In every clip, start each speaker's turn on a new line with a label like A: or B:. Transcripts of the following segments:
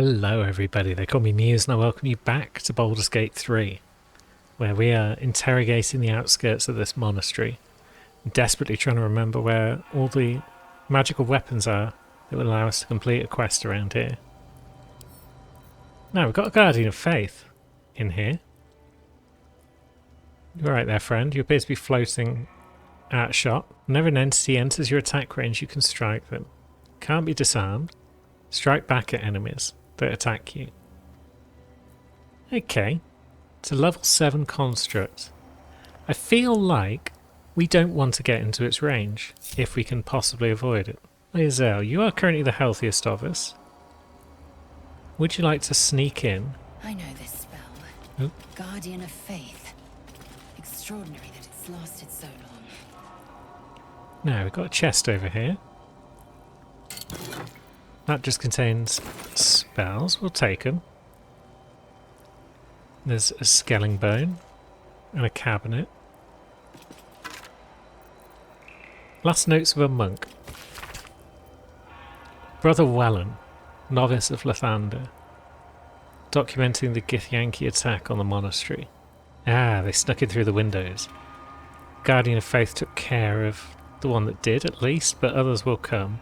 A: Hello everybody, they call me Muse and I welcome you back to Baldur's Gate 3, where we are interrogating the outskirts of this monastery, desperately trying to remember where all the magical weapons are that will allow us to complete a quest around here. Now, we've got a Guardian of Faith in here. You're right there, friend. You appear to be floating out shot. Whenever an entity enters your attack range, you can strike them. Can't be disarmed. Strike back at enemies that attack you. Okay, it's a level 7 construct. I feel like we don't want to get into its range if we can possibly avoid it. Lae'zel, you are currently the healthiest of us. Would you like to sneak in?
B: I know this spell.
A: Oh.
B: Guardian of Faith. Extraordinary that it's lasted so long.
A: Now, we've got a chest over here. That just contains spells. We'll take them. There's a scaling bone and a cabinet. Last notes of a monk. Brother Wellen, novice of Lathander, documenting the Githyanki attack on the monastery. Ah, they snuck in through the windows. Guardian of Faith took care of the one that did, at least, but others will come.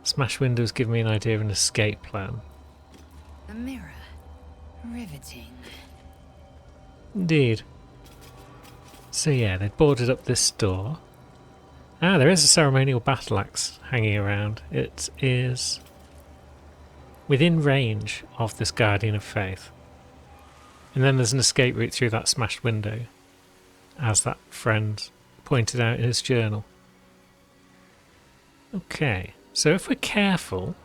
A: Smash windows give me an idea of an escape plan.
B: A mirror. Riveting.
A: Indeed. So yeah, they boarded up this door. Ah, there is a ceremonial battle axe hanging around. It is within range of this Guardian of Faith. And then there's an escape route through that smashed window, as that friend pointed out in his journal. Okay. So if we're careful,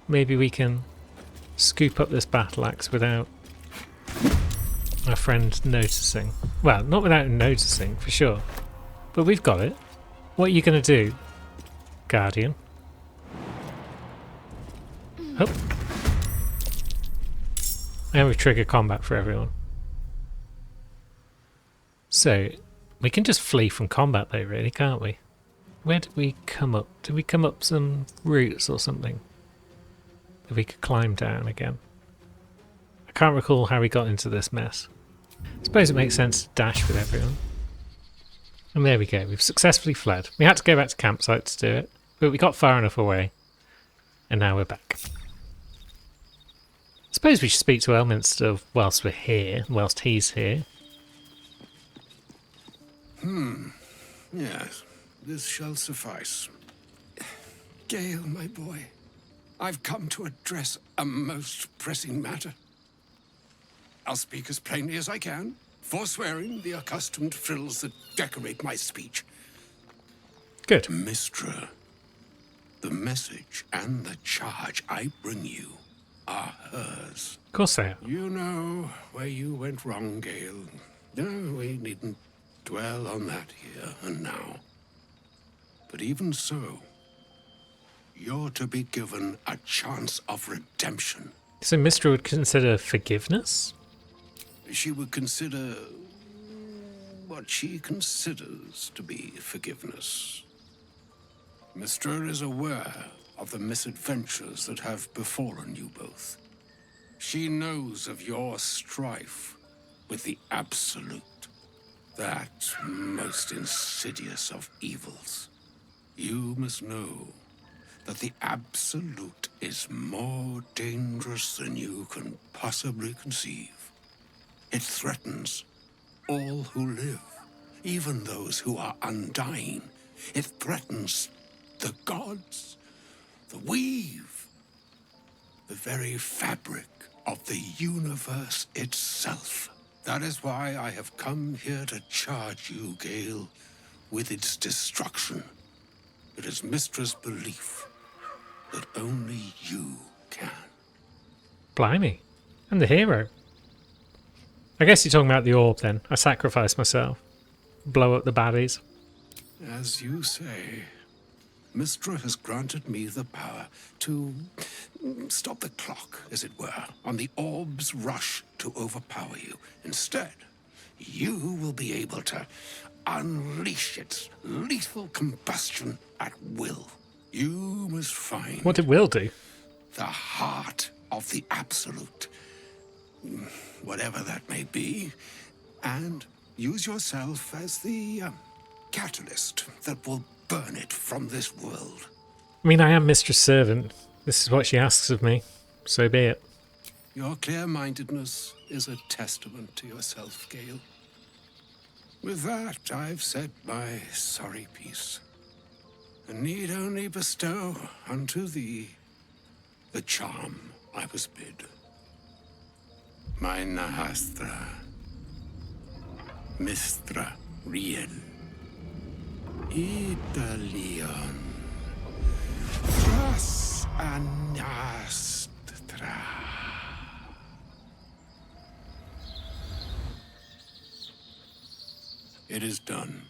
A: maybe we can scoop up this battle axe without our friend noticing. Well, not without him noticing, for sure. But we've got it. What are you going to do, Guardian? Oh. And we trigger combat for everyone. So, we can just flee from combat though, really, can't we? Where did we come up? Did we come up some routes or something that we could climb down again? I can't recall how we got into this mess. I suppose it makes sense to dash with everyone. And there we go, we've successfully fled. We had to go back to campsite to do it, but we got far enough away. And now we're back. I suppose we should speak to Elminster whilst we're here, whilst he's here.
C: Yes. This shall suffice. Gale, my boy, I've come to address a most pressing matter. I'll speak as plainly as I can, forswearing the accustomed frills that decorate my speech.
A: Good.
C: Mystra, the message and the charge I bring you are hers.
A: Of course they are.
C: You know where you went wrong, Gale. No, we needn't dwell on that here and now. But even so, you're to be given a chance of redemption.
A: So Mystra would consider forgiveness?
C: She would consider what she considers to be forgiveness. Mystra is aware of the misadventures that have befallen you both. She knows of your strife with the Absolute, that most insidious of evils. You must know that the Absolute is more dangerous than you can possibly conceive. It threatens all who live, even those who are undying. It threatens the gods, the weave, the very fabric of the universe itself. That is why I have come here to charge you, Gale, with its destruction. It is Mystra's belief that only you can.
A: Blimey. I'm the hero. I guess you're talking about the orb then. I sacrificed myself. Blow up the baddies.
C: As you say, Mystra has granted me the power to stop the clock, as it were, on the orb's rush to overpower you. Instead, you will be able to unleash its lethal combustion at will. You must find
A: What did Will do?
C: the heart of the Absolute, whatever that may be, and use yourself as the catalyst that will burn it from this world.
A: I mean, I am Mistress Servant. This is what she asks of me. So be it.
C: Your clear-mindedness is a testament to yourself, Gale. With that, I've said my sorry piece, and need only bestow unto thee the charm I was bid. My Nahastra, Mistra Riel, Italion, Thras Anastra. It is done.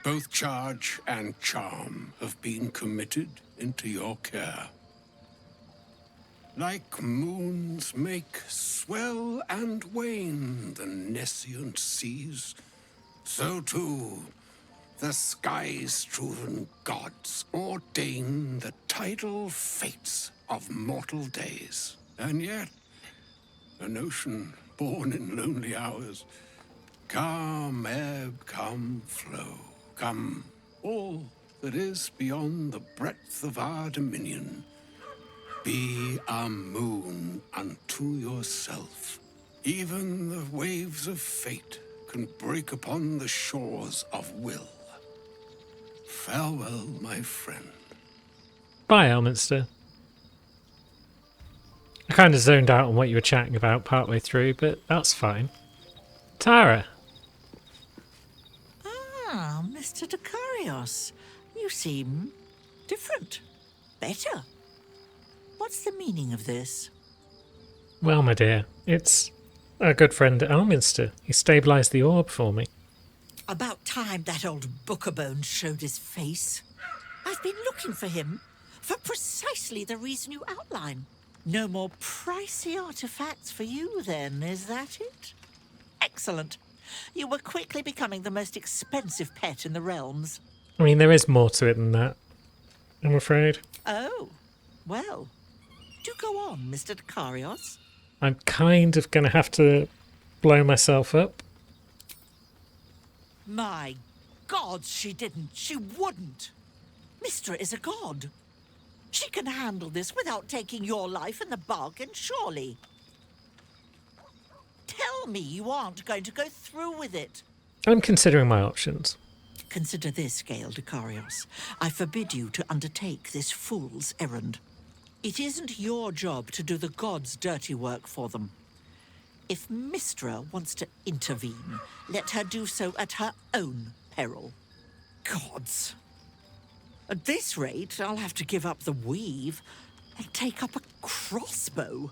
C: Both charge and charm have been committed into your care. Like moons make swell and wane the nescient seas, so too the sky-strewn gods ordain the tidal fates of mortal days. And yet, an ocean born in lonely hours, come ebb, come flow, come all that is beyond the breadth of our dominion. Be a moon unto yourself. Even the waves of fate can break upon the shores of will. Farewell, my friend.
A: Bye, Elminster. I kind of zoned out on what you were chatting about partway through, but that's fine. Tara.
D: Ah, Mr. Dekarios. You seem different. Better. What's the meaning of this?
A: Well, my dear, it's our good friend Elminster. He stabilised the orb for me.
D: About time that old Bookerbone showed his face. I've been looking for him for precisely the reason you outline. No more pricey artifacts for you, then, is that it? Excellent. You were quickly becoming the most expensive pet in the realms.
A: I mean, there is more to it than that, I'm afraid.
D: Oh, well. Do go on, Mr. Dekarios.
A: I'm kind of going to have to blow myself up.
D: My God, she didn't. She wouldn't. Mistra is a god. She can handle this without taking your life in the bargain, surely. Tell me you aren't going to go through with it.
A: I'm considering my options.
D: Consider this, Gale Dekarios. I forbid you to undertake this fool's errand. It isn't your job to do the gods' dirty work for them. If Mistra wants to intervene, let her do so at her own peril. Gods. At this rate, I'll have to give up the weave and take up a crossbow.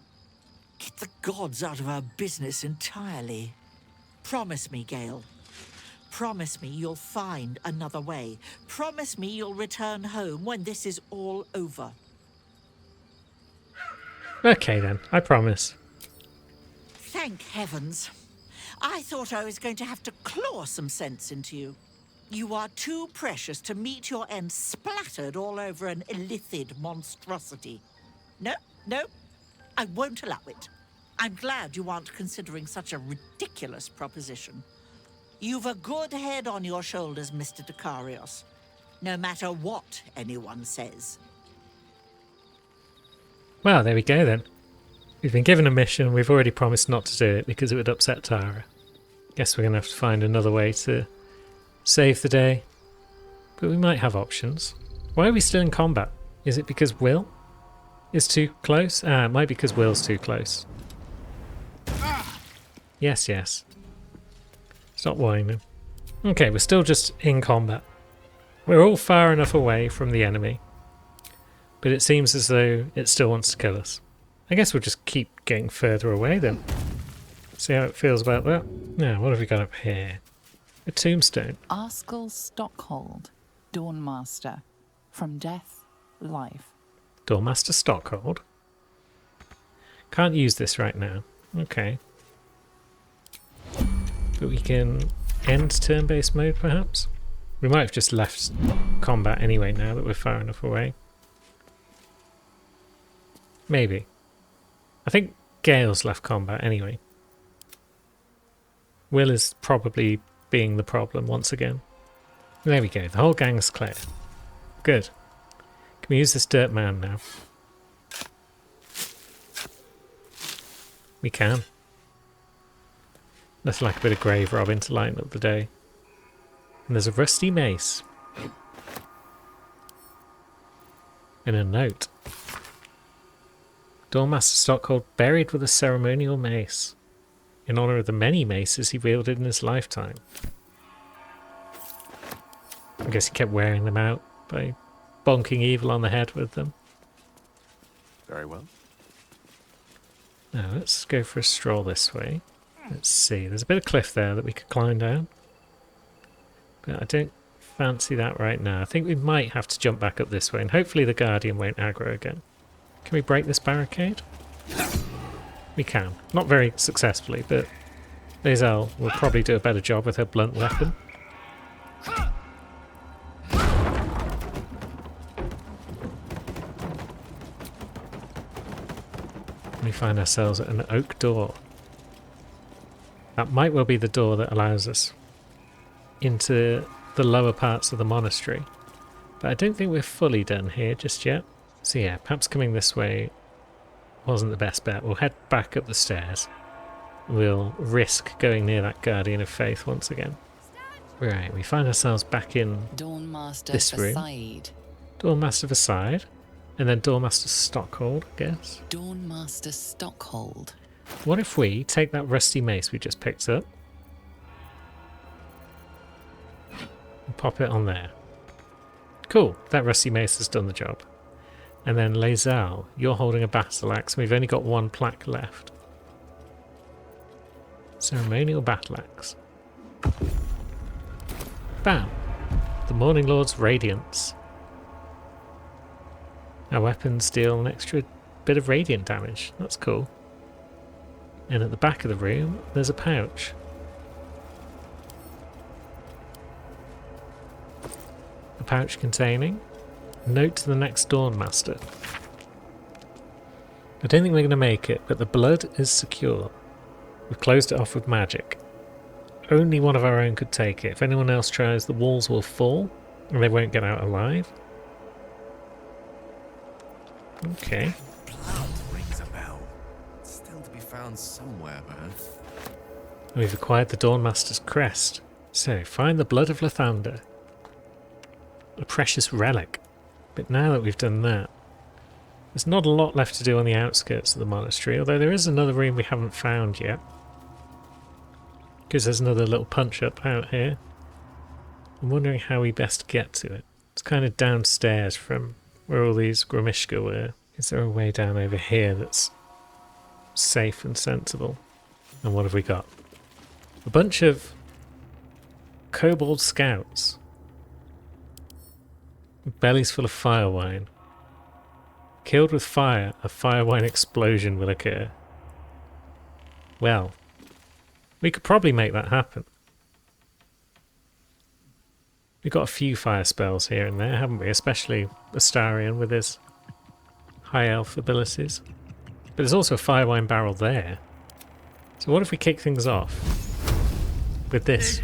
D: Get the gods out of our business entirely. Promise me, Gale. Promise me you'll find another way. Promise me you'll return home when this is all over.
A: Okay then, I promise.
D: Thank heavens. I thought I was going to have to claw some sense into you. You are too precious to meet your end splattered all over an illithid monstrosity. No, I won't allow it. I'm glad you aren't considering such a ridiculous proposition. You've a good head on your shoulders, Mr. Dekarios, no matter what anyone says.
A: Well, there we go then. We've been given a mission, we've already promised not to do it because it would upset Tara. Guess we're going to have to find another way to save the day. But we might have options. Why are we still in combat? Is it because Will is too close? It might be because Will's too close. Yes. Stop whining. Okay, we're still just in combat. We're all far enough away from the enemy. But it seems as though it still wants to kill us. I guess we'll just keep getting further away then. See how it feels about that. Now, what have we got up here? A tombstone.
E: Arskel Stockhold, Dawnmaster. From death, life.
A: Dawnmaster Stockhold. Can't use this right now. Okay. But we can end turn-based mode perhaps? We might have just left combat anyway now that we're far enough away. Maybe. I think Gale's left combat anyway. Will is probably being the problem once again. There we go, the whole gang's clear. Good. Can we use this dirt mound now? We can. Nothing like a bit of grave robbing to lighten up the day. And there's a rusty mace. And a note. Dawnmaster Stockhold buried with a ceremonial mace, in honour of the many maces he wielded in his lifetime. I guess he kept wearing them out by bonking evil on the head with them.
F: Very well.
A: Now let's go for a stroll this way. Let's see, there's a bit of cliff there that we could climb down. But I don't fancy that right now. I think we might have to jump back up this way, and hopefully the Guardian won't aggro again. Can we break this barricade? We can. Not very successfully, but Lae'zel will probably do a better job with her blunt weapon. We find ourselves at an oak door. That might well be the door that allows us into the lower parts of the monastery. But I don't think we're fully done here just yet. So yeah, perhaps coming this way wasn't the best bet. We'll head back up the stairs. We'll risk going near that Guardian of Faith once again. Right, we find ourselves back in
B: Dawnmaster
A: this room.
B: Versailles.
A: Dawnmaster Versailles. And then Dawnmaster Stockhold, I guess.
B: Dawnmaster Stockhold.
A: What if we take that rusty mace we just picked up and pop it on there? Cool, that rusty mace has done the job. And then Lae'zel, you're holding a battle axe. We've only got one plaque left. Ceremonial battle axe. Bam! The Morning Lord's Radiance. Our weapons deal an extra bit of radiant damage. That's cool. And at the back of the room, there's a pouch. A pouch containing note to the next Dawnmaster. I don't think we're going to make it, but the blood is secure. We've closed it off with magic. Only one of our own could take it. If anyone else tries, the walls will fall and they won't get out alive. Okay.
F: Blood rings a bell. It's still to be found somewhere, perhaps.
A: We've acquired the Dawnmaster's crest. So, find the blood of Lathander. A precious relic. But now that we've done that, there's not a lot left to do on the outskirts of the monastery, although there is another room we haven't found yet. Because there's another little punch-up out here. I'm wondering how we best get to it. It's kind of downstairs from where all these Grimishka were. Is there a way down over here that's safe and sensible? And what have we got? A bunch of kobold scouts. Bellies full of fire wine. Killed with fire, a fire wine explosion will occur. Well, we could probably make that happen. We've got a few fire spells here and there, haven't we? Especially Astarion with his high elf abilities. But there's also a fire wine barrel there. So what if we kick things off with this?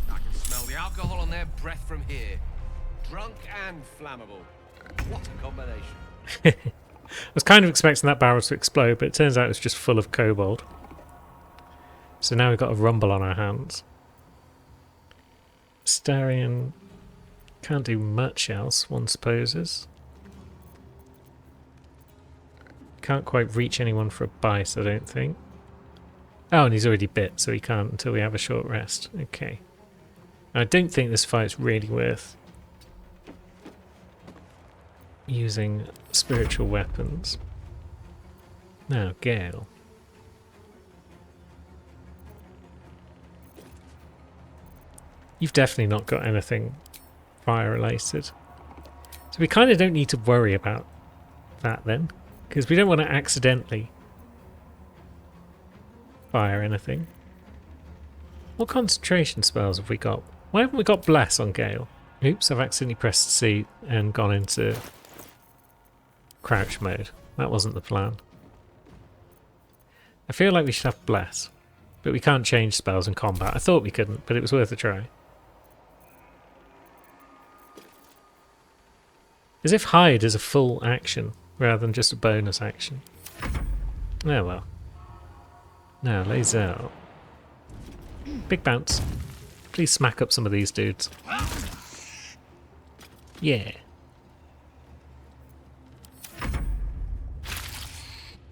F: I can smell the alcohol on their breath from here. Drunk and flammable. What a combination.
A: I was kind of expecting that barrel to explode, but it turns out it's just full of kobold. So now we've got a rumble on our hands. Astarion can't do much else, one supposes. Can't quite reach anyone for a bite, I don't think. Oh, and he's already bit, so he can't until we have a short rest. Okay. I don't think this fight's really worth using spiritual weapons. Now, Gale. You've definitely not got anything fire related. So we kind of don't need to worry about that then, because we don't want to accidentally fire anything. What concentration spells have we got? Why haven't we got Bless on Gale? Oops, I've accidentally pressed C and gone into crouch mode. That wasn't the plan. I feel like we should have Bless, but we can't change spells in combat. I thought we couldn't, but it was worth a try. As if Hide is a full action rather than just a bonus action. Oh well. Now, Lae'zel. Big bounce. Please smack up some of these dudes. Yeah.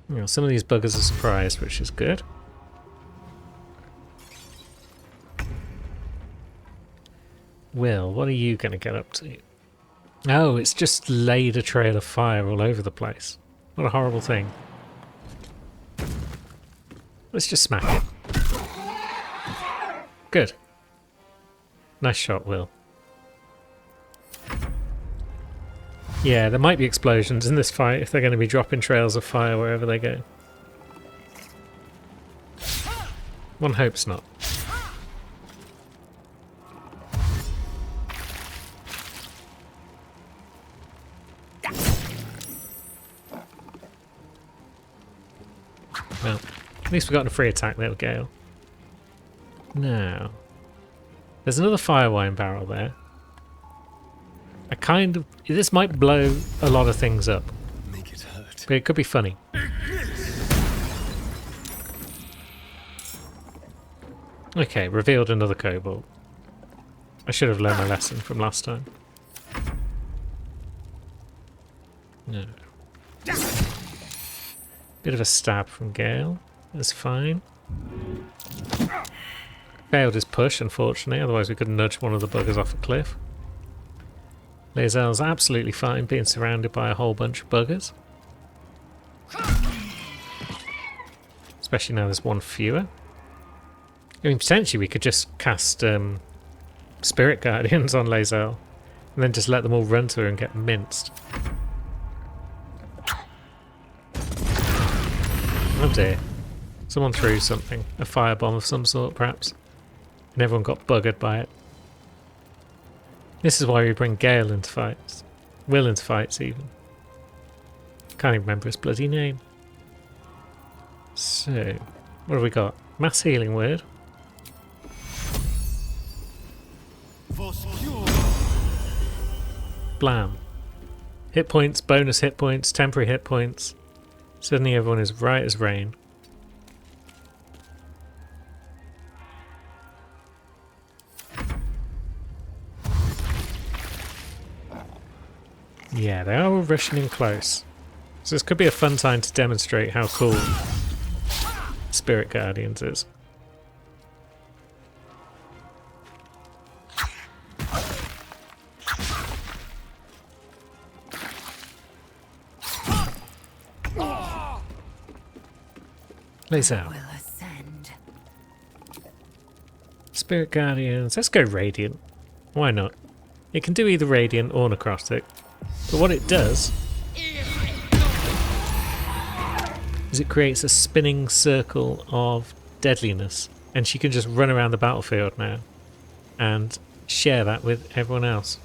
A: You know, some of these buggers are surprised, which is good. Will, what are you going to get up to? Oh, it's just laid a trail of fire all over the place. What a horrible thing. Let's just smack it. Good. Nice shot, Will. Yeah, there might be explosions in this fight if they're going to be dropping trails of fire wherever they go. One hopes not. Well, at least we got a free attack there with Gale. Now, there's another fire wine barrel there. This might blow a lot of things up.
F: Make it hurt.
A: But it could be funny. Okay, revealed another kobold. I should have learned my lesson from last time. No. Bit of a stab from Gale. That's fine. Failed his push, unfortunately, otherwise we could nudge one of the buggers off a cliff. Lae'zel's absolutely fine being surrounded by a whole bunch of buggers. Especially now there's one fewer. I mean, potentially we could just cast Spirit Guardians on Lae'zel and then just let them all run to her and get minced. Oh dear. Someone threw something. A firebomb of some sort, perhaps. And everyone got buggered by it. This is why we bring Gale into fights. Will into fights, even. Can't even remember his bloody name. So, what have we got? Mass healing word. Blam. Hit points, bonus hit points, temporary hit points. Suddenly everyone is right as rain. Yeah, they are all rushing in close. So this could be a fun time to demonstrate how cool Spirit Guardians is. Lae'zel.
B: Will ascend.
A: Spirit Guardians. Let's go Radiant. Why not? It can do either Radiant or Necrotic. But what it does is it creates a spinning circle of deadliness, and she can just run around the battlefield now and share that with everyone else.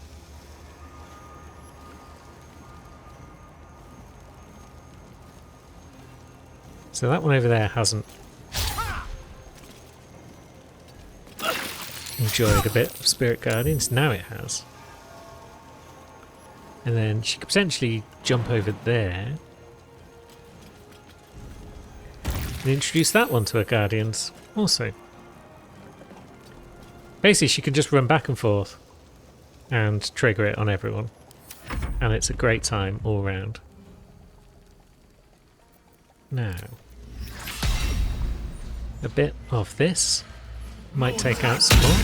A: So that one over there hasn't enjoyed a bit of Spirit Guardians. Now it has. And then she could potentially jump over there and introduce that one to her Guardians also. Basically, she can just run back and forth and trigger it on everyone. And it's a great time all round. Now, a bit of this might take out some more.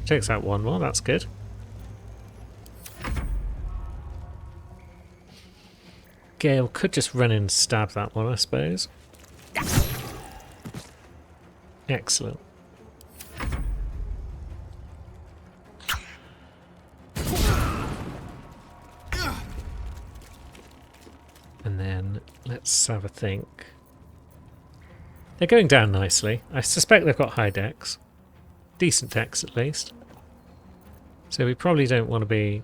A: Takes out one more, that's good. Gale could just run in and stab that one, I suppose. Excellent. And then let's have a think. They're going down nicely. I suspect they've got high decks. Decent decks, at least. So we probably don't want to be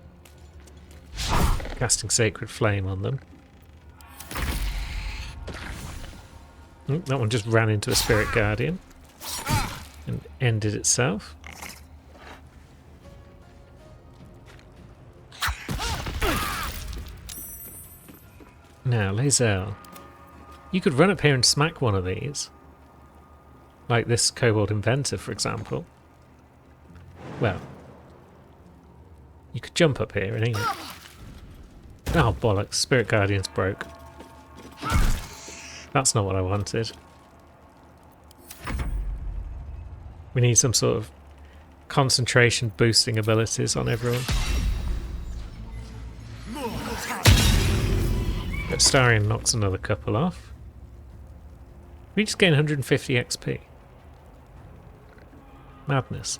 A: casting Sacred Flame on them. That one just ran into a Spirit Guardian and ended itself. Now, Lae'zel, you could run up here and smack one of these. Like this Kobold Inventor, for example. Well, you could jump up here and aim it. Oh, bollocks. Spirit Guardian's broke. That's not what I wanted. We need some sort of concentration boosting abilities on everyone. But Starion knocks another couple off. We just gain 150 XP. Madness.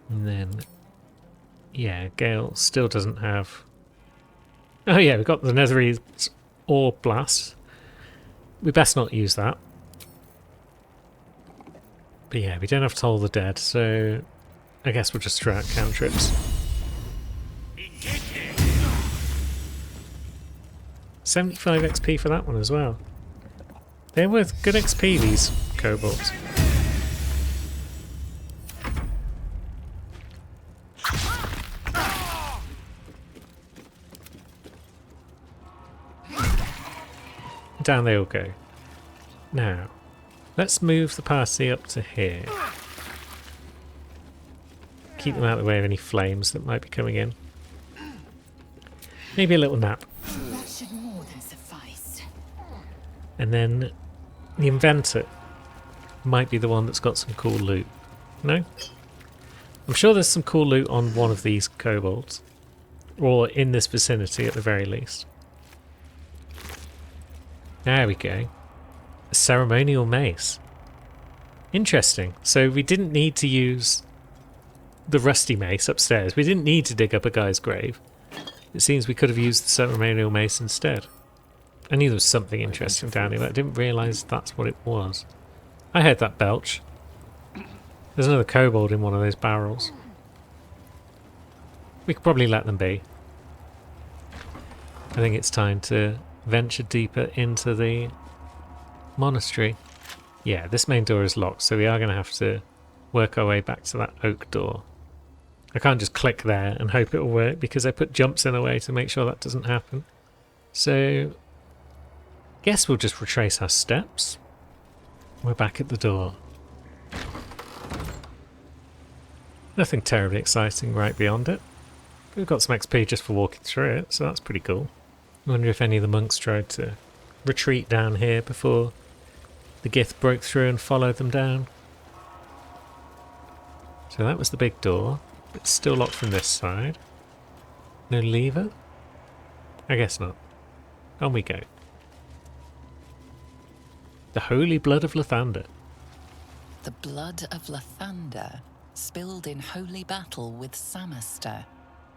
A: And then, yeah, Gale still doesn't have... Oh yeah, we've got the Netherese Ore Blast. We best not use that. But yeah, we don't have Toll the Dead, so I guess we'll just throw out cantrips. 75 XP for that one as well. They're worth good XP, these kobolds. Down they all go. Now, let's move the party up to here. Keep them out of the way of any flames that might be coming in. Maybe a little nap.
B: That should more than suffice.
A: And then the Inventor might be the one that's got some cool loot. No? I'm sure there's some cool loot on one of these kobolds. Or in this vicinity at the very least. There we go. A ceremonial mace. Interesting. So we didn't need to use the rusty mace upstairs. We didn't need to dig up a guy's grave. It seems we could have used the ceremonial mace instead. I knew there was something interesting down here, but I didn't realise that's what it was. I heard that belch. There's another kobold in one of those barrels. We could probably let them be. I think it's time to venture deeper into the monastery. Yeah, this main door is locked, so we are going to have to work our way back to that oak door. I can't just click there and hope it will work because I put jumps in a way to make sure that doesn't happen. So, guess we'll just retrace our steps. We're back at the door. Nothing terribly exciting right beyond it. We've got some XP just for walking through it, so that's pretty cool. I wonder if any of the monks tried to retreat down here before the Gith broke through and followed them down. So that was the big door. It's still locked from this side. No lever? I guess not. On we go. The holy blood of Lathander.
E: The blood of Lathander, spilled in holy battle with Samaster,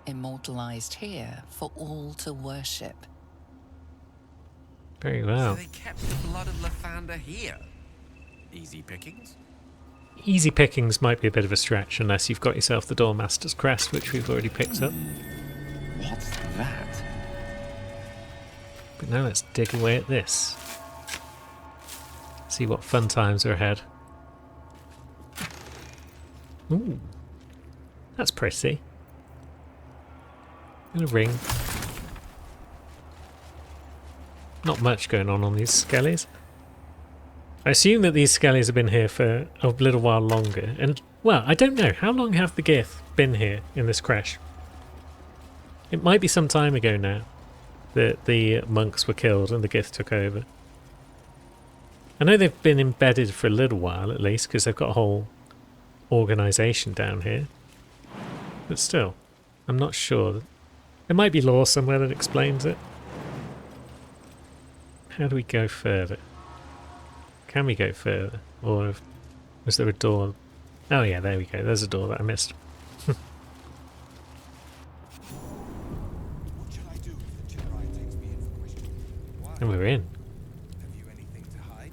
E: immortalized here for all to worship.
A: Very well.
F: So they kept the blood of Lathander here. Easy pickings.
A: Easy pickings might be a bit of a stretch unless you've got yourself the Doremaster's Crest, which we've already picked up.
F: What's that?
A: But now let's dig away at this. See what fun times are ahead. Ooh, that's pretty. And a ring. Not much going on these skellies. I assume that these skellies have been here for a little while longer. And, well, I don't know. How long have the Gith been here in this crash? It might be some time ago now that the monks were killed and the Gith took over. I know they've been embedded for a little while at least, because they've got a whole organisation down here. But still, I'm not sure. There might be lore somewhere that explains it. How do we go further? Can we go further? Or was there a door? Oh yeah, there we go. There's a door that I missed.
G: What should I do if the Jedi takes me in for questioning?
A: And we're in.
G: Have you anything to hide?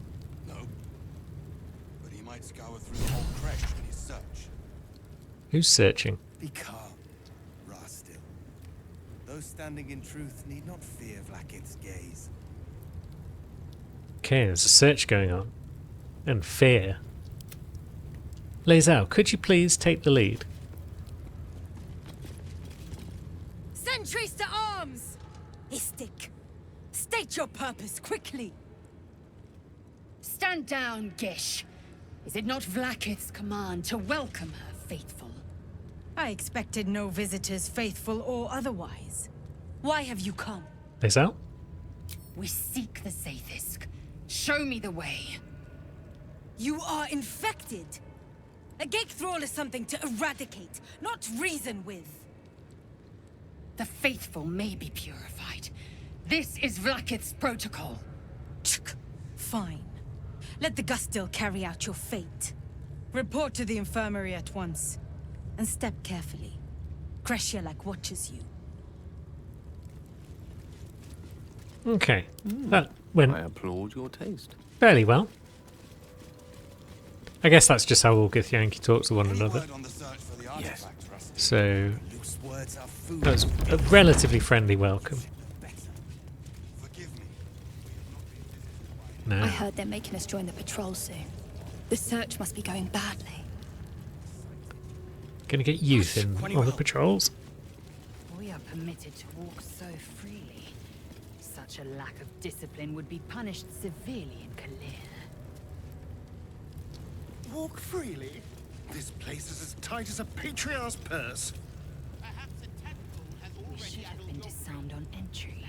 G: No. But he might scour through the whole Kresh in his search.
A: Who's searching?
G: Be calm, Rastil. Those standing in truth need not fear Vlaakith's gaze.
A: Okay, there's a search going on. And fear. Lae'zel, could you please take the lead?
B: Sentries to arms! Istik, state your purpose quickly. Stand down, Gish. Is it not Vlaakith's command to welcome her faithful?
H: I expected no visitors, faithful or otherwise. Why have you come?
A: Lae'zel?
B: We seek the Sathisk. Show me the way.
H: You are infected. A Ghaik thrall is something to eradicate, not reason with.
B: The faithful may be purified. This is Vlaakith's protocol.
H: Fine. Let the Gustil carry out your fate. Report to the infirmary at once. And step carefully. Kresh'yalak watches you.
A: Okay, that went
F: I applaud your taste.
A: fairly well. I guess that's just how all Githyanki talk to one
G: Any
A: another.
G: word on the search for the artifact, Rastil?
A: So
G: Loose words are food.
A: that was a relatively friendly welcome.
G: Better. Forgive me. We have not been visited by
A: Now,
I: I heard they're making us join the patrol soon. The search must be going badly.
A: gonna get youth in on the patrols.
B: We are permitted to walk so freely. Such a lack of discipline would be punished severely in Kalir.
J: Walk freely. This place is as tight as a patriarch's purse.
B: We should have been disarmed on entry.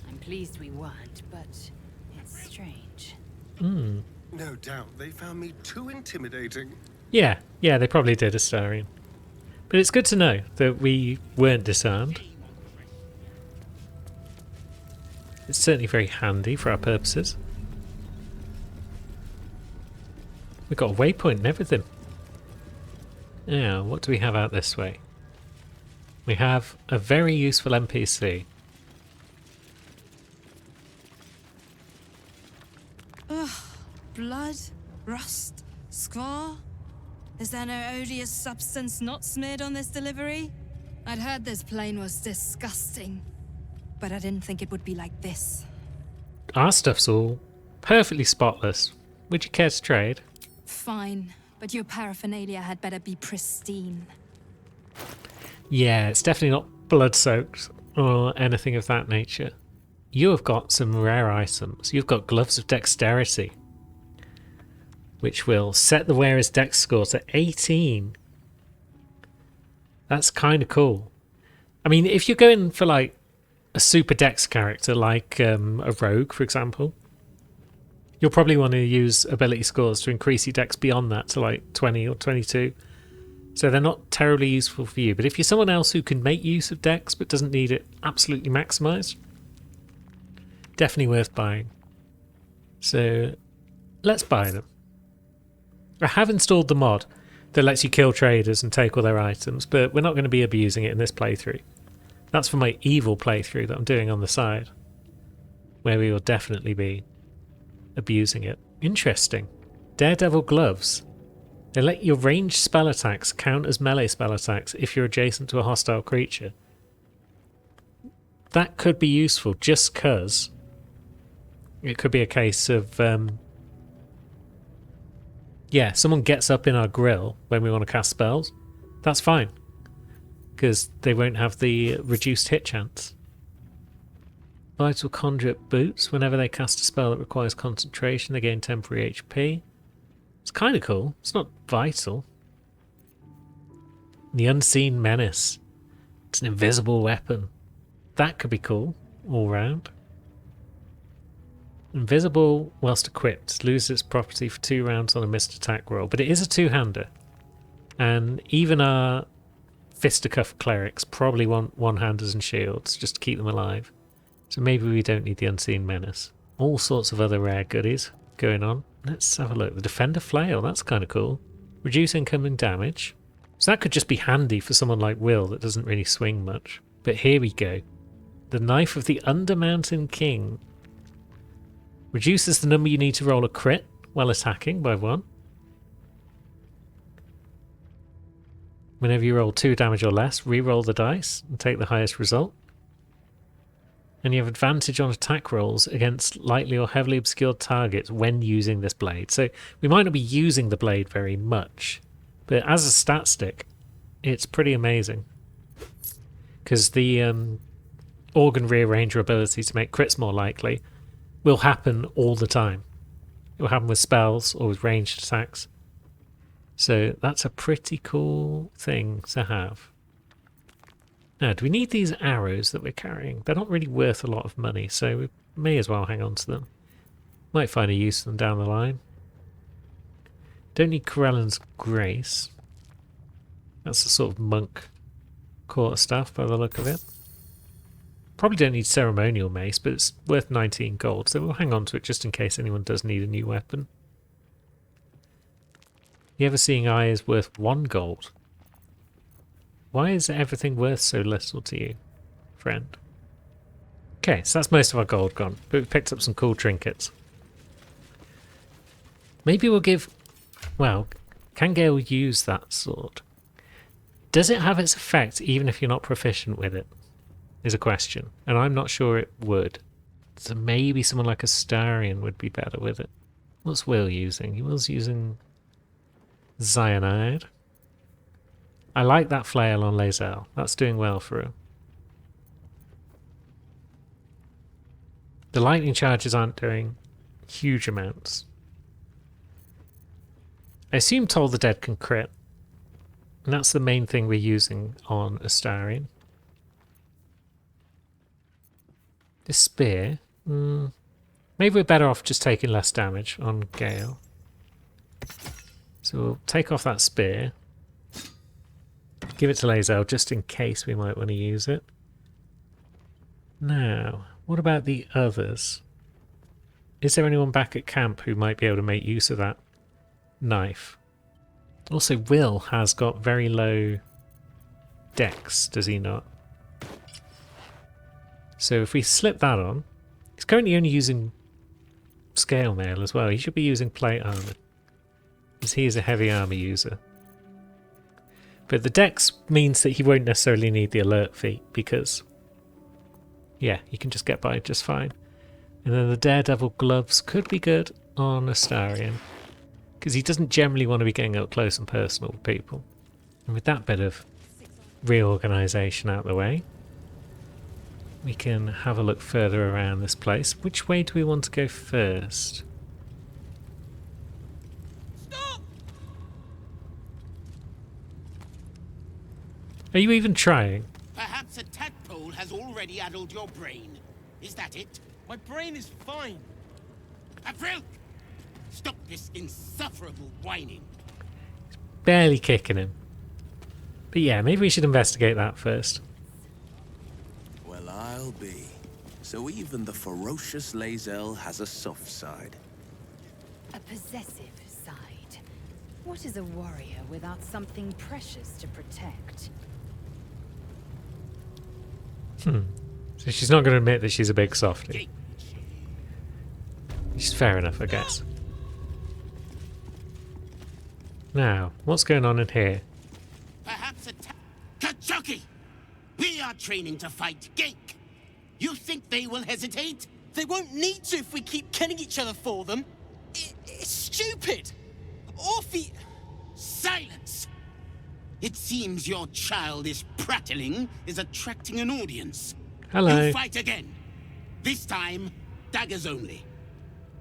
B: I'm pleased we weren't, but it's strange.
J: No doubt they found me too intimidating.
A: Yeah, they probably did, Astarion. But it's good to know that we weren't disarmed. It's certainly very handy for our purposes. We've got a waypoint and everything. Now, what do we have out this way? We have a very useful NPC.
H: Blood? Rust? Squar? Is there no odious substance not smeared on this delivery? I'd heard this plane was disgusting, but I didn't think it would be like this.
A: Our stuff's all perfectly spotless. Would you care to trade?
H: Fine, but your paraphernalia had better be pristine.
A: Yeah, it's definitely not blood-soaked or anything of that nature. You have got some rare items. You've got Gloves of Dexterity, which will set the wearer's dex score to 18. That's kind of cool. I mean, if you're going for like a super dex character like a rogue, for example, you'll probably want to use ability scores to increase your dex beyond that to like 20 or 22. So they're not terribly useful for you. But if you're someone else who can make use of dex but doesn't need it absolutely maximized, definitely worth buying. So let's buy them. I have installed the mod that lets you kill traders and take all their items, but we're not going to be abusing it in this playthrough. That's for my evil playthrough that I'm doing on the side, where we will definitely be abusing it. Interesting. Daredevil Gloves. They let your ranged spell attacks count as melee spell attacks if you're adjacent to a hostile creature. That could be useful just because it could be a case of someone gets up in our grill when we want to cast spells. That's fine, because they won't have the reduced hit chance. Vital Conduit Boots. Whenever they cast a spell that requires concentration, they gain temporary HP. It's kind of cool. It's not vital. The Unseen Menace. It's an invisible weapon. That could be cool all round. Invisible whilst equipped. Loses its property for 2 rounds on a missed attack roll. But it is a two-hander. And even our fisticuff clerics probably want one-handers and shields just to keep them alive. So maybe we don't need the Unseen Menace. All sorts of other rare goodies going on. Let's have a look. The Defender Flail, that's kind of cool. Reduce incoming damage. So that could just be handy for someone like Will that doesn't really swing much. But here we go. The Knife of the Undermountain King. Reduces the number you need to roll a crit while attacking by 1. Whenever you roll 2 damage or less, re-roll the dice and take the highest result. And you have advantage on attack rolls against lightly or heavily obscured targets when using this blade. So we might not be using the blade very much, but as a stat stick, it's pretty amazing. Because the organ rearranger ability to make crits more likely will happen all the time. It will happen with spells or with ranged attacks. So that's a pretty cool thing to have. Now, do we need these arrows that we're carrying? They're not really worth a lot of money, so we may as well hang on to them. Might find a use for them down the line. Don't need Corellan's Grace. That's the sort of monk quarter staff by the look of it. Probably don't need Ceremonial Mace, but it's worth 19 gold, so we'll hang on to it just in case anyone does need a new weapon. The Ever-Seeing Eye is worth 1 gold. Why is everything worth so little to you, friend? Okay, so that's most of our gold gone, but we picked up some cool trinkets. Maybe we'll give... Well, can Gale use that sword? Does it have its effect even if you're not proficient with it? Is a question, and I'm not sure it would. So maybe someone like Astarion would be better with it. What's Will using? Will's using Cyanide. I like that flail on Lae'zel. That's doing well for her. The lightning charges aren't doing huge amounts. I assume Toll the Dead can crit. And that's the main thing we're using on Astarion. This spear. Maybe we're better off just taking less damage on Gale. So we'll take off that spear. Give it to Lae'zel just in case we might want to use it. Now, what about the others? Is there anyone back at camp who might be able to make use of that knife? Also, Will has got very low dex, does he not? So if we slip that on, he's currently only using scale mail as well. He should be using plate armor, because he is a heavy armor user. But the dex means that he won't necessarily need the alert feat, because yeah, he can just get by just fine. And then the Daredevil gloves could be good on Astarion, because he doesn't generally want to be getting up close and personal with people. And with that bit of reorganisation out of the way, we can have a look further around this place. Which way do we want to go first?
F: Stop!
A: Are you even trying?
K: Perhaps a tadpole has already addled your brain. Is that it?
F: My brain is fine.
K: April! Stop this insufferable whining.
A: Barely kicking him. But yeah, maybe we should investigate that first.
L: Well, I'll be. So even the ferocious Lae'zel has a soft side.
B: A possessive side. What is a warrior without something precious to protect?
A: So she's not going to admit that she's a big softie. Which is fair enough, I guess. Now, what's going on in here?
K: Perhaps a Kachuki! We are training to fight Gake. You think they will hesitate?
F: They won't need to if we keep killing each other for them. It's stupid. Orphe...
K: Silence! It seems your childish prattling is attracting an audience.
A: Hello.
K: You fight again. This time, daggers only.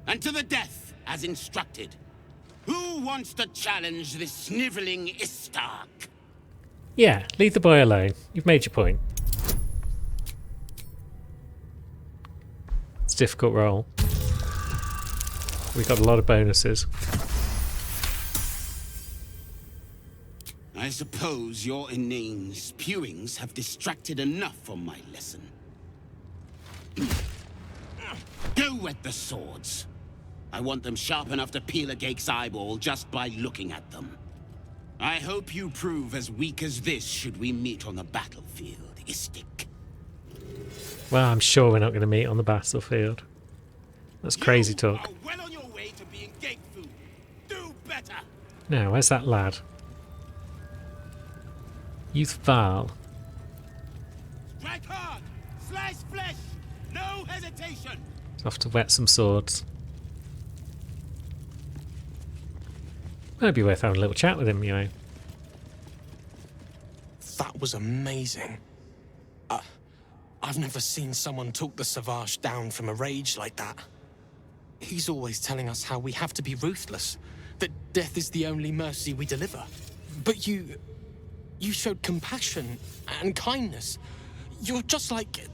K: And to the death, as instructed. Who wants to challenge this sniveling Istark?
A: Yeah, leave the boy alone. You've made your point. It's a difficult role. We got a lot of bonuses.
K: I suppose your inane spewings have distracted enough from my lesson. Go at the swords. I want them sharp enough to peel a Gake's eyeball just by looking at them. I hope you prove as weak as this should we meet on the battlefield, Istik.
A: Well, I'm sure we're not going to meet on the battlefield. That's crazy talk.
K: You are well on your way to being gate food. Do better.
A: Now, where's that lad? Youth Val.
K: Strike hard. Slice flesh. No hesitation.
A: He's off to wet some swords. Might be worth having a little chat with him, you know.
M: That was amazing. I've never seen someone talk the Savage down from a rage like that. He's always telling us how we have to be ruthless, that death is the only mercy we deliver. But you showed compassion and kindness. You're just like...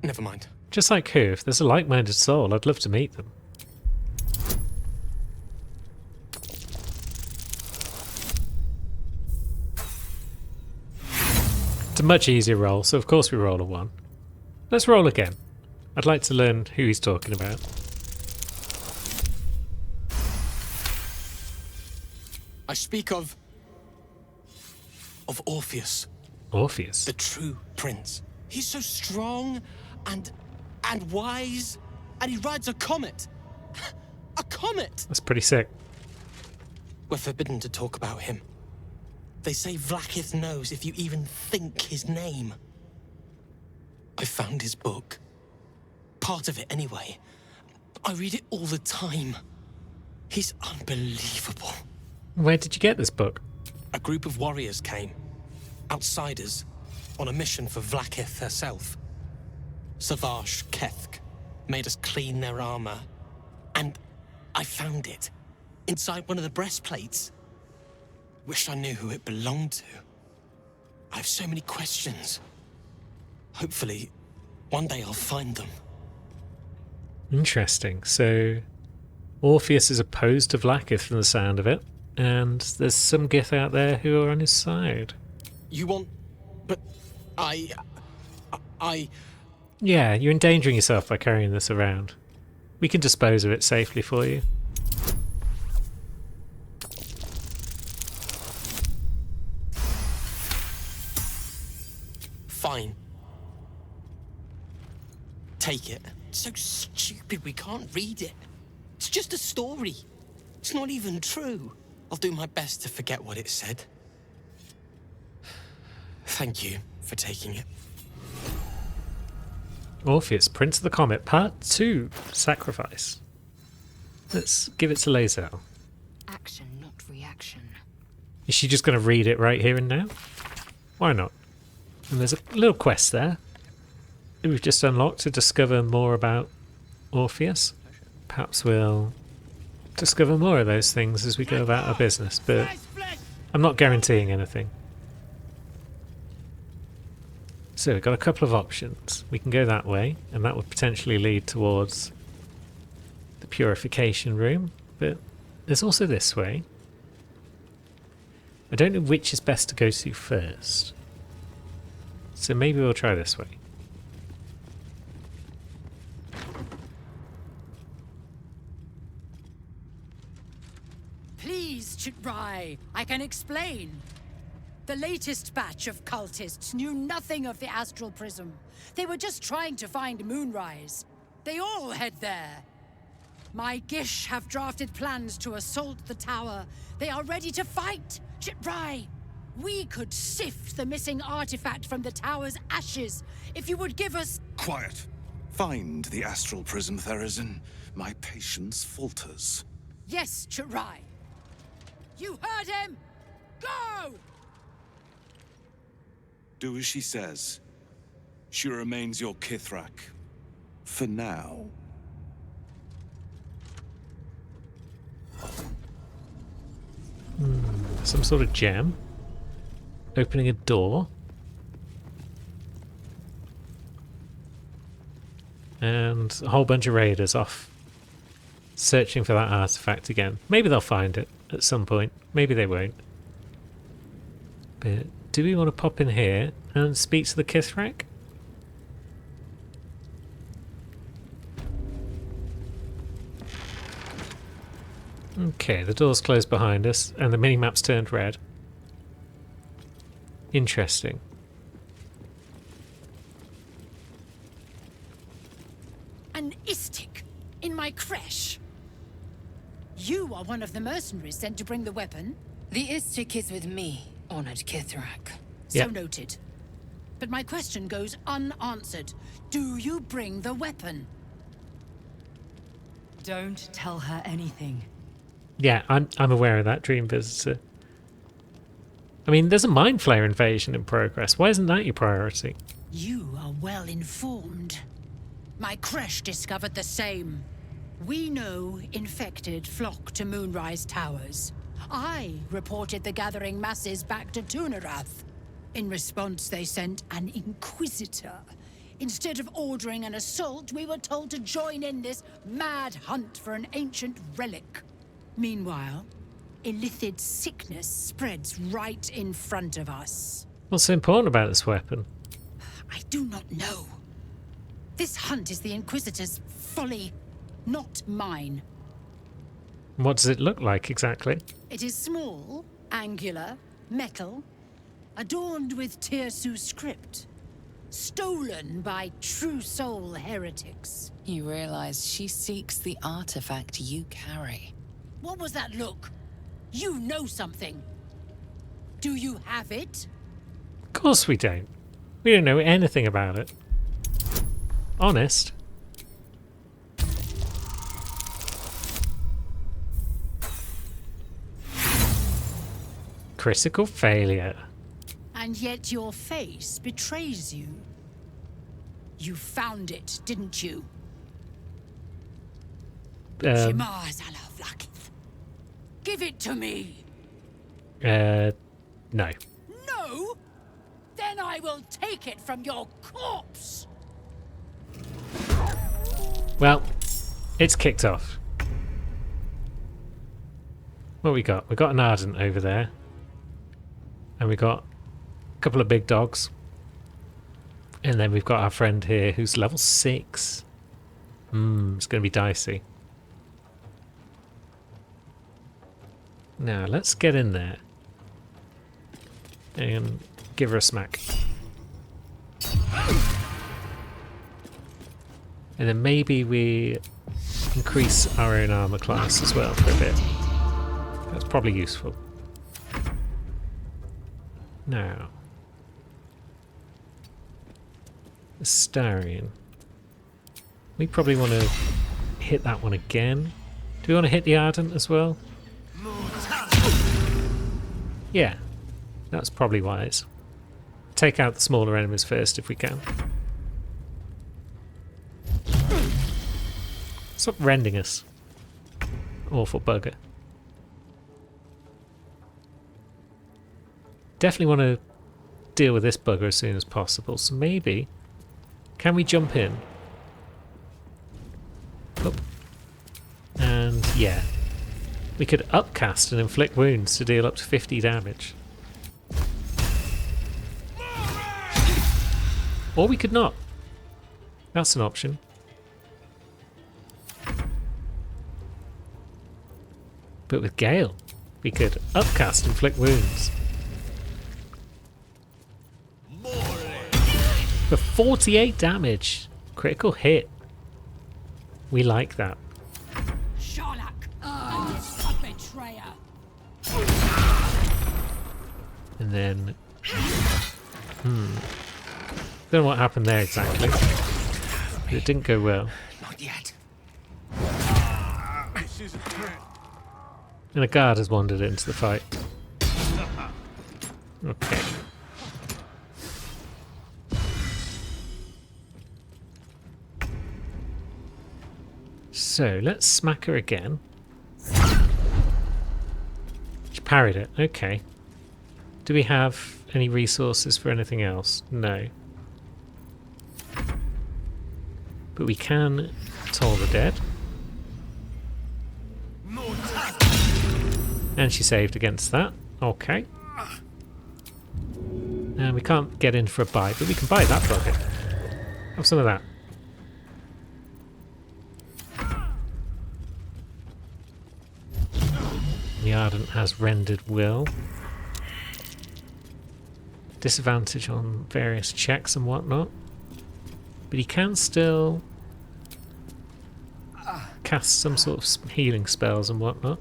M: Never mind.
A: Just like who? If there's a like-minded soul, I'd love to meet them. It's a much easier roll, so of course we roll a 1. Let's roll again. I'd like to learn who he's talking about.
M: I speak of Orpheus.
A: Orpheus?
M: The true prince. He's so strong and wise, and he rides a comet. A comet!
A: That's pretty sick.
M: We're forbidden to talk about him. They say Vlaakith knows if you even think his name. I found his book. Part of it, anyway. I read it all the time. He's unbelievable.
A: Where did you get this book?
M: A group of warriors came. Outsiders. On a mission for Vlaakith herself. Savage Kethk made us clean their armor. And I found it. Inside one of the breastplates. Wish I knew who it belonged to. I have so many questions. Hopefully, one day I'll find them.
A: Interesting. So, Orpheus is opposed to Vlaakith from the sound of it, and there's some Gith out there who are on his side.
M: You want... but... I...
A: Yeah, you're endangering yourself by carrying this around. We can dispose of it safely for you.
M: Fine. Take it. It's so stupid we can't read it. It's just a story. It's not even true. I'll do my best to forget what it said. Thank you for taking it.
A: Orpheus, Prince of the Comet, Part 2, Sacrifice. Let's give it to Lae'zel.
B: Action, not reaction.
A: Is she just going to read it right here and now? Why not? And there's a little quest there that we've just unlocked to discover more about Orpheus. Perhaps we'll discover more of those things as we go about our business, but I'm not guaranteeing anything. So we've got a couple of options. We can go that way, and that would potentially lead towards the purification room, but there's also this way. I don't know which is best to go to first. So maybe we'll try this way.
N: Please, Chitrai, I can explain. The latest batch of cultists knew nothing of the Astral Prism. They were just trying to find Moonrise. They all head there. My Gish have drafted plans to assault the tower. They are ready to fight. Chitrai, we could sift the missing artifact from the tower's ashes if you would give us...
J: Quiet. Find the Astral Prism, Therazin. My patience falters.
N: Yes, Chitrai. You heard him! Go!
J: Do as she says. She remains your Kithrak. For now.
A: Some sort of gem. Opening a door. And a whole bunch of raiders off searching for that artifact again. Maybe they'll find it at some point. Maybe they won't. But do we want to pop in here and speak to the Kithrak? Okay, the door's closed behind us and the minimap's turned red. Interesting.
N: An are one of the mercenaries sent to bring the weapon?
I: The Istik is with me, honored Kithrak.
N: So noted. But my question goes unanswered. Do you bring the weapon?
B: Don't tell her anything.
A: Yeah, I'm aware of that, Dream Visitor. I mean, there's a Mind Flayer invasion in progress. Why isn't that your priority?
N: You are well informed. My creche discovered the same. We know infected flock to Moonrise Towers. I reported the gathering masses back to Tunarath. In response, they sent an Inquisitor. Instead of ordering an assault, we were told to join in this mad hunt for an ancient relic. Meanwhile, Illithid sickness spreads right in front of us.
A: What's so important about this weapon?
N: I do not know. This hunt is the Inquisitor's folly, not mine.
A: What does it look like exactly?
N: It is small, angular, metal, adorned with Tirsu script. Stolen by true soul heretics.
E: You realize she seeks the artifact you carry.
N: What was that look? You know something. Do you have it?
A: Of course we don't. We don't know anything about it. Honest. Critical failure.
N: And yet your face betrays you. You found it, didn't you? Shimar Zala Vlakith. Give it to me.
A: No.
N: No? Then I will take it from your corpse.
A: Well, it's kicked off. What we got? We got an Ardent over there. And we got a couple of big dogs. And then we've got our friend here who's level 6. It's going to be dicey. Now, let's get in there. And give her a smack. And then maybe we increase our own armor class as well for a bit. That's probably useful. Now, the Astarion. We probably want to hit that one again. Do we want to hit the Ardent as well? Yeah, that's probably wise. Take out the smaller enemies first if we can. Stop rending us. Awful bugger. Definitely want to deal with this bugger as soon as possible. So maybe... Can we jump in? Oh. And yeah. We could upcast and inflict wounds to deal up to 50 damage. Or we could not. That's an option. But with Gale, we could upcast and inflict wounds. For 48 damage. Critical hit. We like that.
N: Sharlak, a betrayer.
A: And then... Don't know what happened there exactly. But it didn't go well.
F: Not yet.
A: And a guard has wandered into the fight. Okay. So, let's smack her again. She parried it, okay. Do we have any resources for anything else? No. But we can toll the dead. And she saved against that. Okay. And we can't get in for a buy, but we can buy that bucket. Have some of that. The Ardent has rendered will. Disadvantage on various checks and whatnot. But he can still cast some sort of healing spells and whatnot.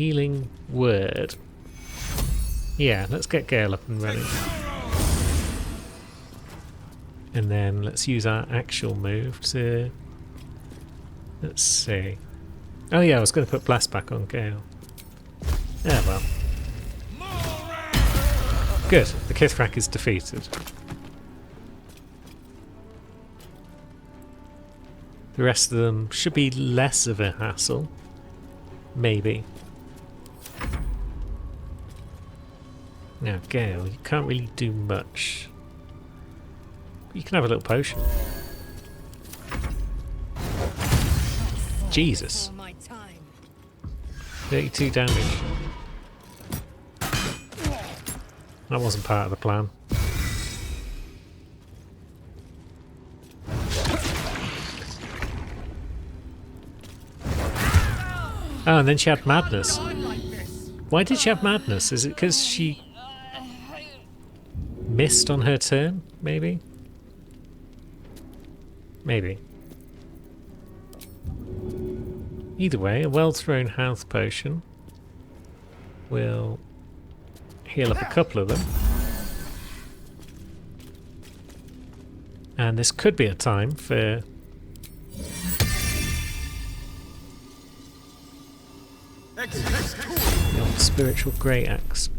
A: Healing word. Yeah, let's get Gale up and running. And then let's use our actual move to... Let's see. Oh yeah, I was going to put Blast back on Gale. Yeah, well. Good, the Kithrak is defeated. The rest of them should be less of a hassle. Maybe. Now, Gale, you can't really do much. You can have a little potion. Jesus. 32 damage. That wasn't part of the plan. Oh, and then she had madness. Why did she have madness? Is it because she missed on her turn, maybe? Maybe. Either way, a well-thrown health potion will heal up a couple of them. And this could be a time for... the old spiritual great axe.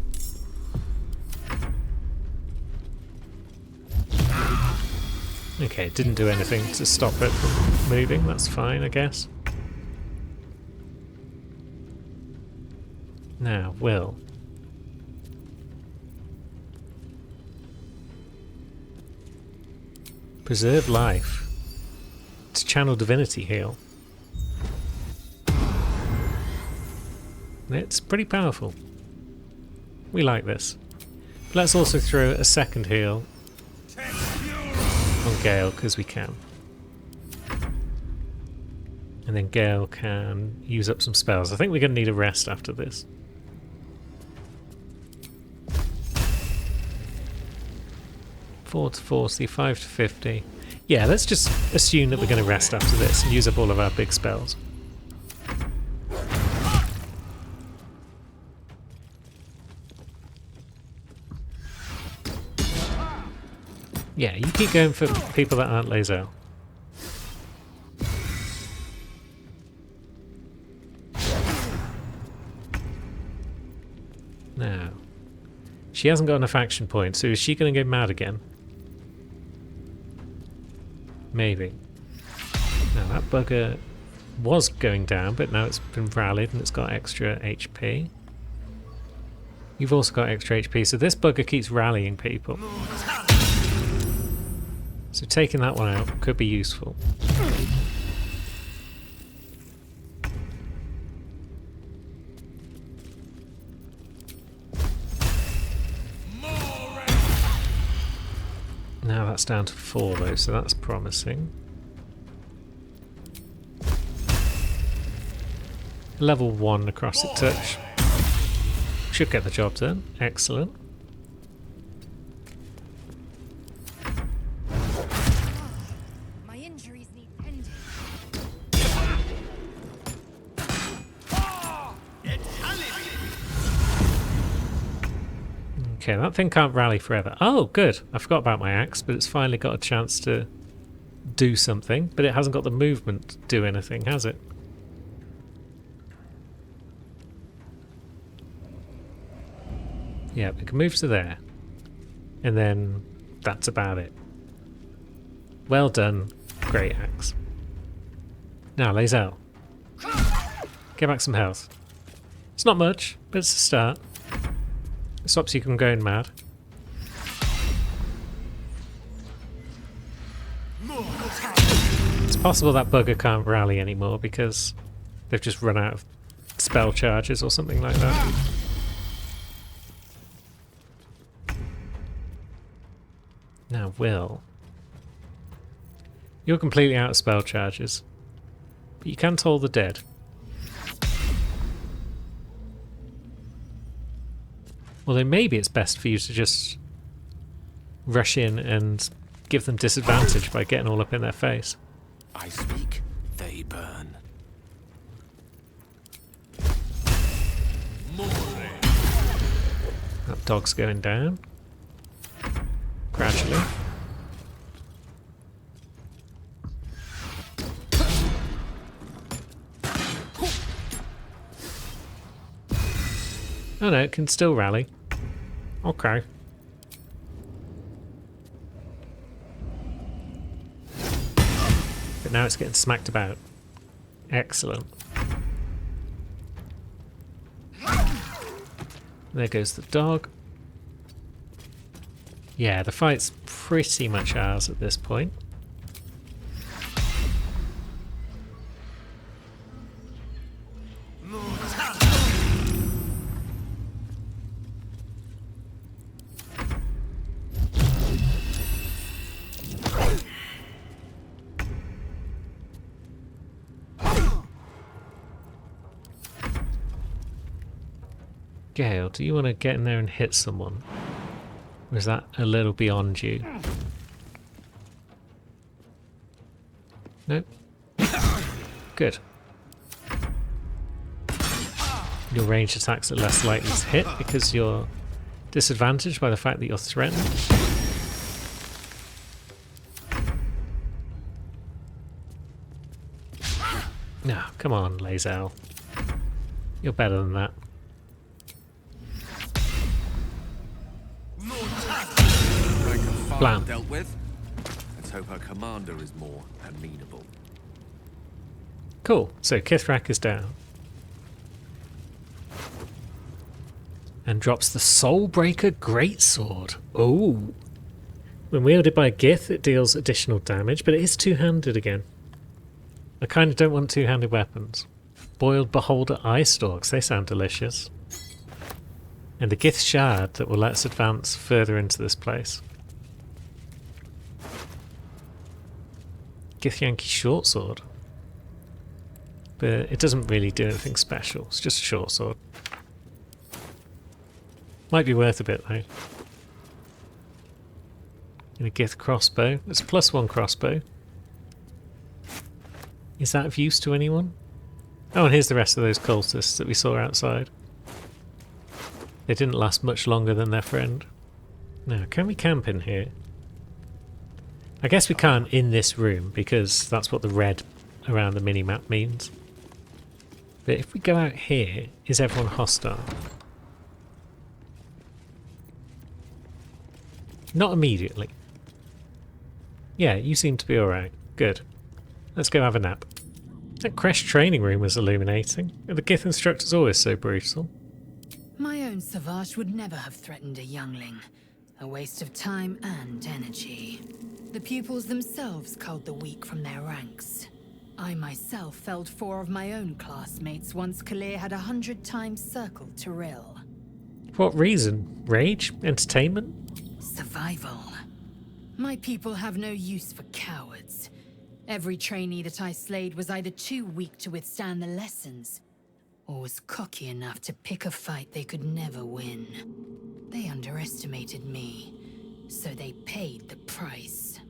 A: Okay, it didn't do anything to stop it from moving, that's fine, I guess. Now, Will. Preserve life. It's channel divinity heal. It's pretty powerful. We like this. But let's also throw a second heal on Gale, because we can. And then Gale can use up some spells. I think we're going to need a rest after this. Four to 40, 5 to 50. Yeah, let's just assume that we're going to rest after this and use up all of our big spells. Yeah, you keep going for people that aren't Lae'zel. Now, she hasn't got enough action points, so is she going to go mad again? Maybe. Now that bugger was going down, but now it's been rallied and it's got extra HP. You've also got extra HP, so this bugger keeps rallying people. So taking that one out could be useful. Now that's down to 4 though, so that's promising. Level 1 necrotic touch. Should get the job done. Excellent.
H: My injuries need tending.
A: Okay, that thing can't rally forever. Oh, good. I forgot about my axe, but it's finally got a chance to do something, but it hasn't got the movement to do anything, has it? Yeah, we can move to there. And then that's about it. Well done, Great Axe. Now, Lae'zel. Get back some health. It's not much, but it's a start. It stops you from going mad. It's possible that bugger can't rally anymore because they've just run out of spell charges or something like that. Now, Will. You're completely out of spell charges, but you can toll the dead. Although maybe it's best for you to just rush in and give them disadvantage by getting all up in their face.
L: I speak, they burn.
A: That dog's going down. Gradually. Oh no, it can still rally. Okay. But now it's getting smacked about. Excellent. There goes the dog. Yeah, the fight's pretty much ours at this point. Gale, do you want to get in there and hit someone? Or is that a little beyond you? Nope. Good. Your ranged attacks are less likely to hit because you're disadvantaged by the fact that you're threatened. No, come on, Lae'zel. You're better than that. Blam.
F: Dealt with. Let's hope her commander is more amenable.
A: Cool. So Kithrak is down. And drops the Soulbreaker Greatsword. Oh. When wielded by a Gith, it deals additional damage, but it is two-handed again. I kind of don't want two-handed weapons. Boiled Beholder Eye Stalks, they sound delicious. And the Gith Shard that will let us advance further into this place. Githyanki Shortsword. But it doesn't really do anything special, it's just a short sword. Might be worth a bit though. And a Gith Crossbow. It's a +1 crossbow. Is that of use to anyone? Oh, and here's the rest of those cultists that we saw outside. They didn't last much longer than their friend. Now, can we camp in here? I guess we can't in this room because that's what the red around the minimap means. But if we go out here, is everyone hostile? Not immediately. Yeah, you seem to be alright. Good. Let's go have a nap. That Kresh training room was illuminating. Are the Gith instructors always so brutal?
B: My own Savage would never have threatened a youngling. A waste of time and energy. The pupils themselves culled the weak from their ranks. I myself felled 4 of my own classmates once Kalir had 100 times circled Tyrell.
A: For what reason? Rage? Entertainment?
B: Survival. My people have no use for cowards. Every trainee that I slayed was either too weak to withstand the lessons, or was cocky enough to pick a fight they could never win. They underestimated me, so they paid the price.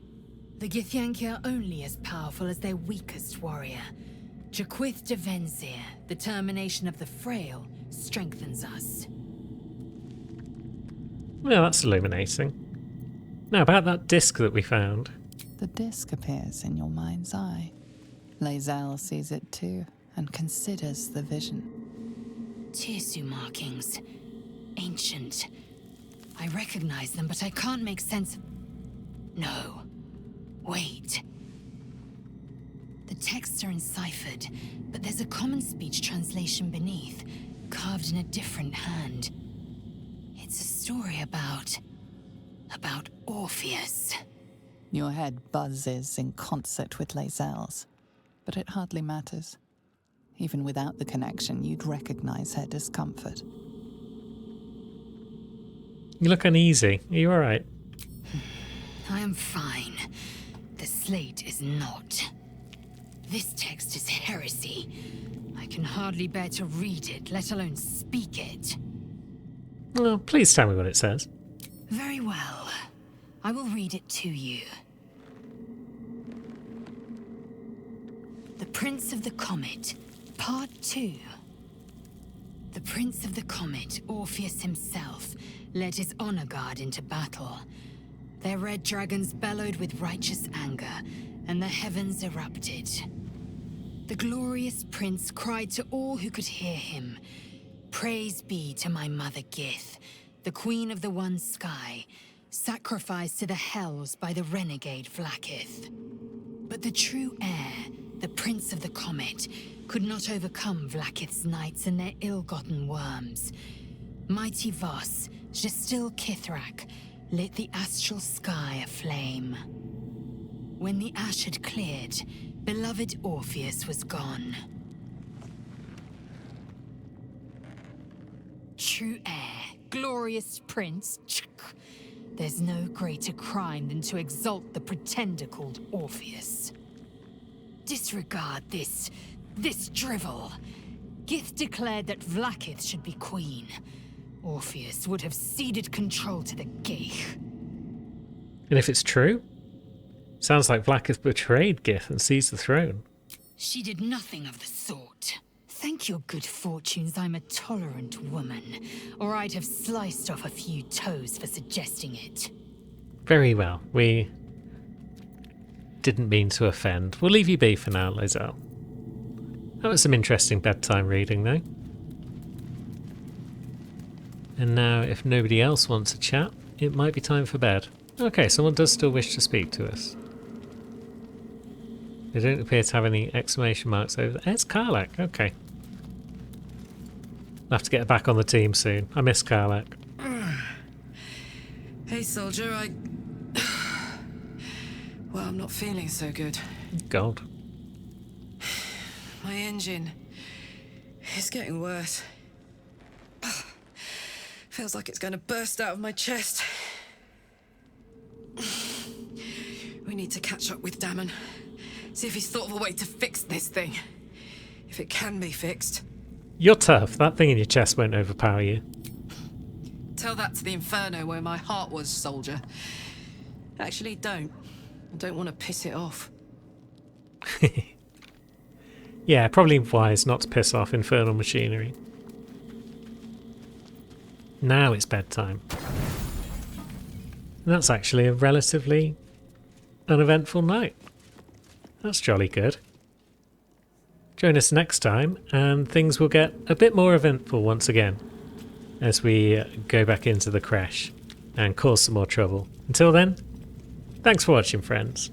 B: The Githyanki are only as powerful as their weakest warrior. Jaquith de Venzir, the termination of the frail, strengthens us.
A: Well, that's illuminating. Now, about that disc that we found.
E: The disc appears in your mind's eye. Lae'zel sees it too, and considers the vision.
B: Tirsu markings. Ancient. I recognize them, but I can't make sense of... No. Wait. The texts are enciphered, but there's a common speech translation beneath, carved in a different hand. It's a story about Orpheus.
E: Your head buzzes in concert with Lae'zel's, but it hardly matters. Even without the connection, you'd recognize her discomfort.
A: You look uneasy. Are you alright?
B: I am fine. The slate is not. This text is heresy. I can hardly bear to read it, let alone speak it.
A: Well, please tell me what it says.
B: Very well. I will read it to you. The Prince of the Comet, Part 2. The Prince of the Comet, Orpheus himself, led his honor guard into battle. Their red dragons bellowed with righteous anger, and the heavens erupted. The glorious prince cried to all who could hear him, "Praise be to my mother Gith, the queen of the one sky, sacrificed to the hells by the renegade Vlaakith." But the true heir, the prince of the comet, could not overcome Vlaakith's knights and their ill-gotten worms. Mighty Voss, Gestil Kithrak, lit the astral sky aflame. When the ash had cleared, beloved Orpheus was gone. True heir, glorious prince, there's no greater crime than to exalt the pretender called Orpheus. Disregard this drivel. Gith declared that Vlaakith should be queen. Orpheus would have ceded control to the Geich.
A: And if it's true? Sounds like Vlaakith betrayed Gith and seized the throne.
B: She did nothing of the sort. Thank your good fortunes I'm a tolerant woman, or I'd have sliced off a few toes for suggesting it.
A: Very well. We didn't mean to offend. We'll leave you be for now, Lae'zel. That was some interesting bedtime reading, though. And now, if nobody else wants a chat, it might be time for bed. Okay, someone does still wish to speak to us. They don't appear to have any exclamation marks over there. It's Karlach, okay. I'll have to get her back on the team soon. I miss Karlach.
O: Hey, soldier, well, I'm not feeling so good.
A: God.
O: My engine is getting worse. Feels like it's going to burst out of my chest. We need to catch up with Dammon. See if he's thought of a way to fix this thing. If it can be fixed.
A: You're tough. That thing in your chest won't overpower you.
O: Tell that to the Inferno where my heart was, soldier. Actually, don't. I don't want to piss it off.
A: Yeah, probably wise not to piss off infernal machinery. Now it's bedtime. And that's actually a relatively uneventful night. That's jolly good. Join us next time and things will get a bit more eventful once again as we go back into the crash and cause some more trouble. Until then, thanks for watching, friends.